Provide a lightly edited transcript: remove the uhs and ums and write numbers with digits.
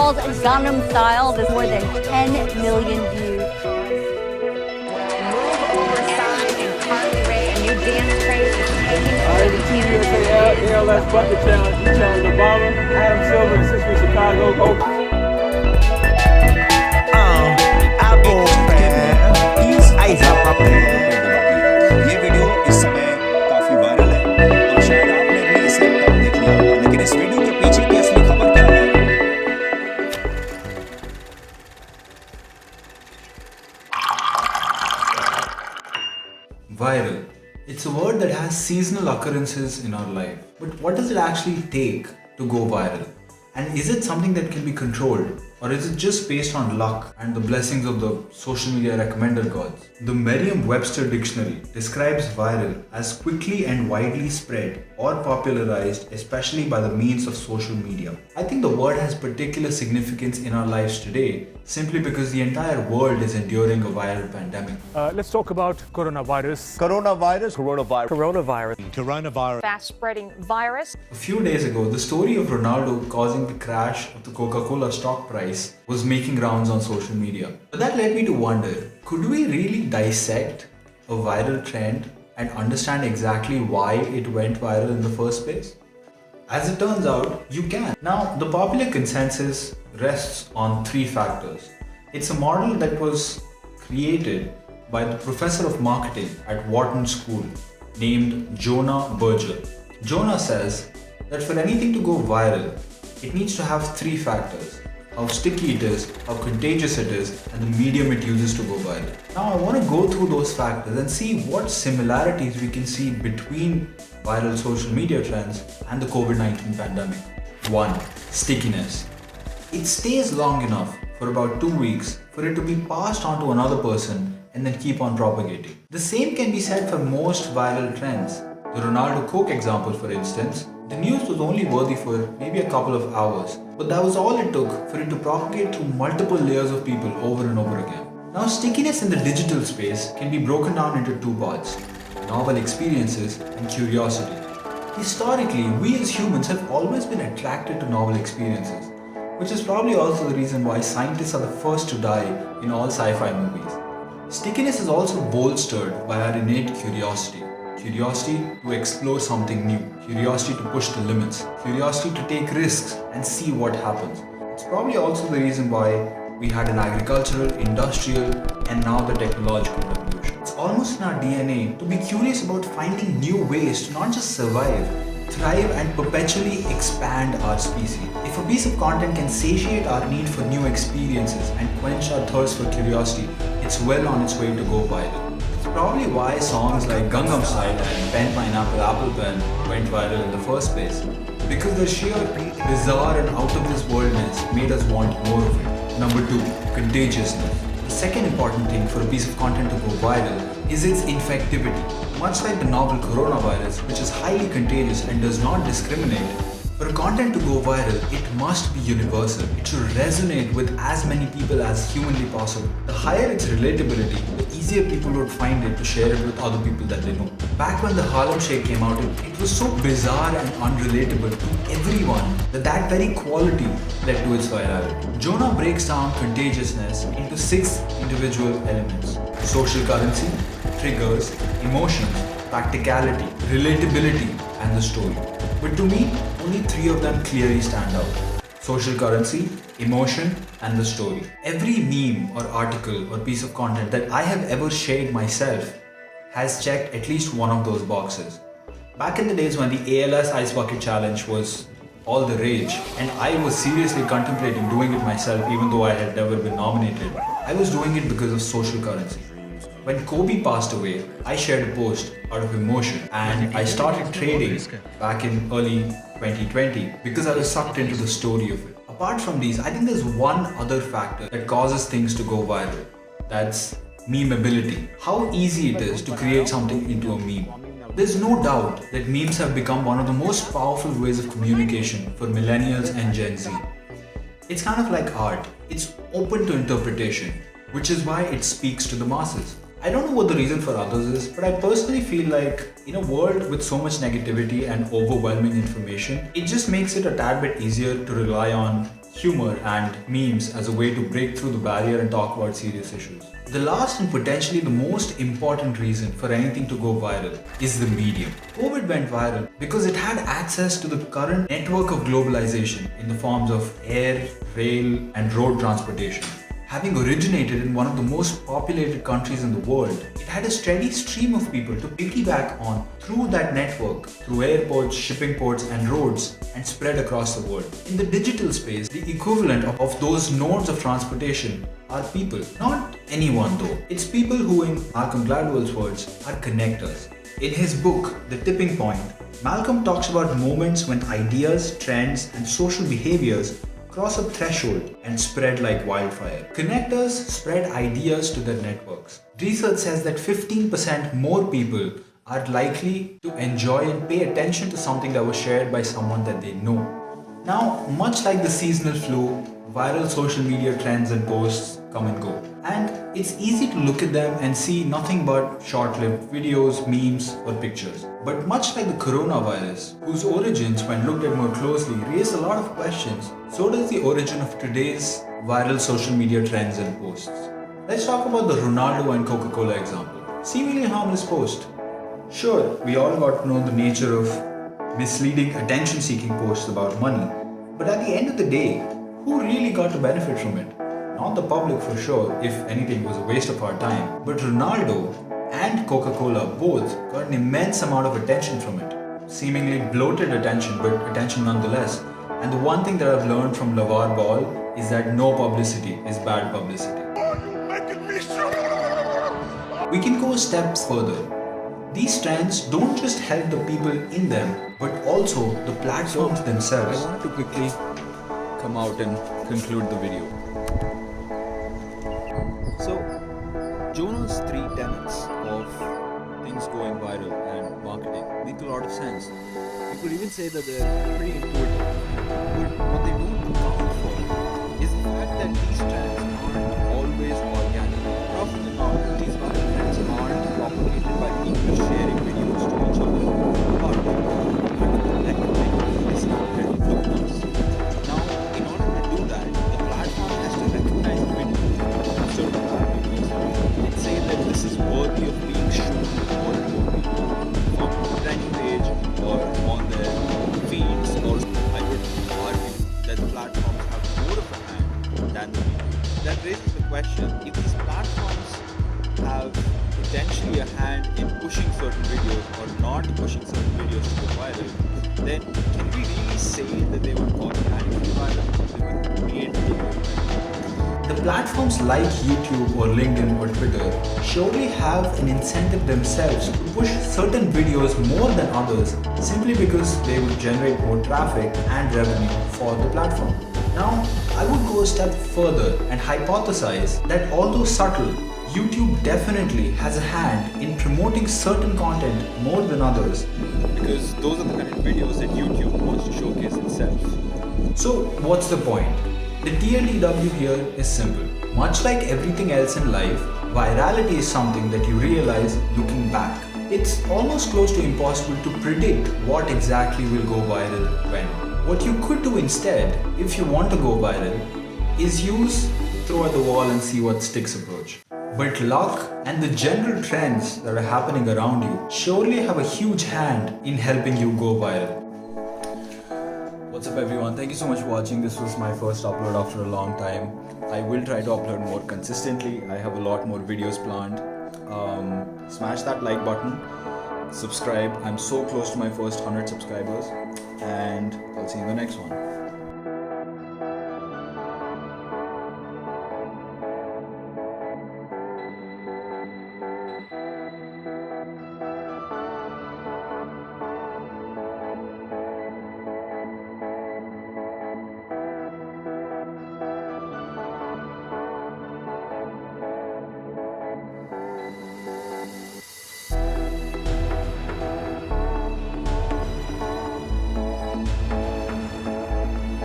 called Gangnam Style. There's more than 10 million views. Alright, the TUSA ALS Bucket Challenge. We challenge Obama, Adam Silver, and since we're Chicago, go. ये video इस समय काफी viral है और शायद आपने भी इसे तब देख लिया होगा, लेकिन इस वीडियो के पीछे की असली खबर क्या है? Viral. It's a word that has seasonal occurrences in our life. But what does it actually take to go viral? And is it something that can be controlled? Or is it just based on luck and the blessings of the social media recommender gods? The Merriam-Webster dictionary describes viral as quickly and widely spread or popularized, especially by the means of social media. I think the word has particular significance in our lives today, simply because the entire world is enduring a viral pandemic. Let's talk about coronavirus. Coronavirus. Fast-spreading virus. A few days ago, the story of Ronaldo causing the crash of the Coca-Cola stock price was making rounds on social media. But that led me to wonder, could we really dissect a viral trend and understand exactly why it went viral in the first place? As it turns out, you can. Now, the popular consensus rests on three factors. It's a model that was created by the professor of marketing at Wharton School named Jonah Berger. Jonah says that for anything to go viral, it needs to have three factors: how sticky it is, how contagious it is, and the medium it uses to go viral. Now I want to go through those factors and see what similarities we can see between viral social media trends and the COVID-19 pandemic. 1. Stickiness. It stays long enough for about 2 weeks for it to be passed on to another person and then keep on propagating. The same can be said for most viral trends. The Ronaldo Coke example, for instance, the news was only worthy for maybe a couple of hours, but that was all it took for it to propagate through multiple layers of people over and over again. Now, stickiness in the digital space can be broken down into two parts: novel experiences and curiosity. Historically, we as humans have always been attracted to novel experiences, which is probably also the reason why scientists are the first to die in all sci-fi movies. Stickiness is also bolstered by our innate curiosity. Curiosity to explore something new, curiosity to push the limits, curiosity to take risks and see what happens. It's probably also the reason why we had an agricultural, industrial, and now the technological revolution. It's almost in our DNA to be curious about finding new ways to not just survive, thrive, and perpetually expand our species. If a piece of content can satiate our need for new experiences and quench our thirst for curiosity, it's well on its way to go viral. Probably why songs like Gangnam Style and Pen Pineapple Apple Pen went viral in the first place. Because the sheer bizarre and out of this worldness made us want more of it. Number 2. Contagiousness. The second important thing for a piece of content to go viral is its infectivity. Much like the novel coronavirus, which is highly contagious and does not discriminate, for content to go viral, it must be universal. It should resonate with as many people as humanly possible. The higher its relatability, the easier people would find it to share it with other people that they know. Back when the Harlem Shake came out, it was so bizarre and unrelatable to everyone that very quality led to its virality. Jonah breaks down contagiousness into 6 individual elements: social currency, triggers, emotions, practicality, relatability, and the story. But to me, only 3 of them clearly stand out: social currency, emotion, and the story. Every meme or article or piece of content that I have ever shared myself has checked at least one of those boxes. Back in the days when the ALS Ice Bucket Challenge was all the rage, and I was seriously contemplating doing it myself even though I had never been nominated, I was doing it because of social currency. When Kobe passed away, I shared a post out of emotion, and I started trading back in early 2020 because I was sucked into the story of it. Apart from these, I think there's one other factor that causes things to go viral. That's memeability. How easy it is to create something into a meme. There's no doubt that memes have become one of the most powerful ways of communication for millennials and Gen Z. It's kind of like art. It's open to interpretation, which is why it speaks to the masses. I don't know what the reason for others is, but I personally feel like in a world with so much negativity and overwhelming information, it just makes it a tad bit easier to rely on humor and memes as a way to break through the barrier and talk about serious issues. The last and potentially the most important reason for anything to go viral is the medium. COVID went viral because it had access to the current network of globalization in the forms of air, rail, and road transportation. Having originated in one of the most populated countries in the world, it had a steady stream of people to piggyback on through that network, through airports, shipping ports, and roads, and spread across the world. In the digital space, the equivalent of those nodes of transportation are people. Not anyone though. It's people who, in Malcolm Gladwell's words, are connectors. In his book, The Tipping Point, Malcolm talks about moments when ideas, trends, and social behaviors cross a threshold and spread like wildfire. Connectors spread ideas to their networks. Research says that 15% more people are likely to enjoy and pay attention to something that was shared by someone that they know. Now, much like the seasonal flu, viral social media trends and posts come and go. And it's easy to look at them and see nothing but short-lived videos, memes, or pictures. But much like the coronavirus, whose origins, when looked at more closely, raise a lot of questions, so does the origin of today's viral social media trends and posts. Let's talk about the Ronaldo and Coca-Cola example. Seemingly harmless post. Sure, we all got to know the nature of misleading, attention-seeking posts about money. But at the end of the day, who really got to benefit from it? Not the public for sure, if anything was a waste of our time. But Ronaldo and Coca-Cola both got an immense amount of attention from it. Seemingly bloated attention, but attention nonetheless. And the one thing that I've learned from LeVar Ball is that no publicity is bad publicity. We can go a step further. These trends don't just help the people in them, but also the platforms themselves. I wanted to quickly come out and conclude the video. So, Jonah's 3 tenets of things going viral and marketing make a lot of sense. You could even say that they're pretty intuitive. But what they don't account for is the fact that these trends aren't always organic. Often than not, these viral trends aren't propagated by people sharing videos to each other, but collectively discounted victims. Now, in order to do that, the platform has to recognize the video of certain activities and say that this is worthy of being shown more and more people on the trending page or on their feeds. Or I would argue that the platforms have more of a hand than the people. That raises the question, if these platforms have potentially a hand in pushing certain videos or not pushing certain videos to go viral, then can we really say that they were organically viral? They were created to go viral? The platforms like YouTube or LinkedIn or Twitter surely have an incentive themselves to push certain videos more than others simply because they would generate more traffic and revenue for the platform. Now, I would go a step further and hypothesize that although subtle, YouTube definitely has a hand in promoting certain content more than others, Because those are the kind of videos that YouTube wants to showcase itself. So what's the point? The TLDW here is simple. Much like everything else in life, virality is something that you realize looking back. It's almost close to impossible to predict what exactly will go viral when. What you could do instead, if you want to go viral, is use throw at the wall and see what sticks approach. But luck and the general trends that are happening around you surely have a huge hand in helping you go viral. What's up everyone, thank you so much for watching. This was my first upload after a long time. I will try to upload more consistently. I have a lot more videos planned. Smash that like button, subscribe. I'm so close to my first 100 subscribers, and I'll see you in the next one.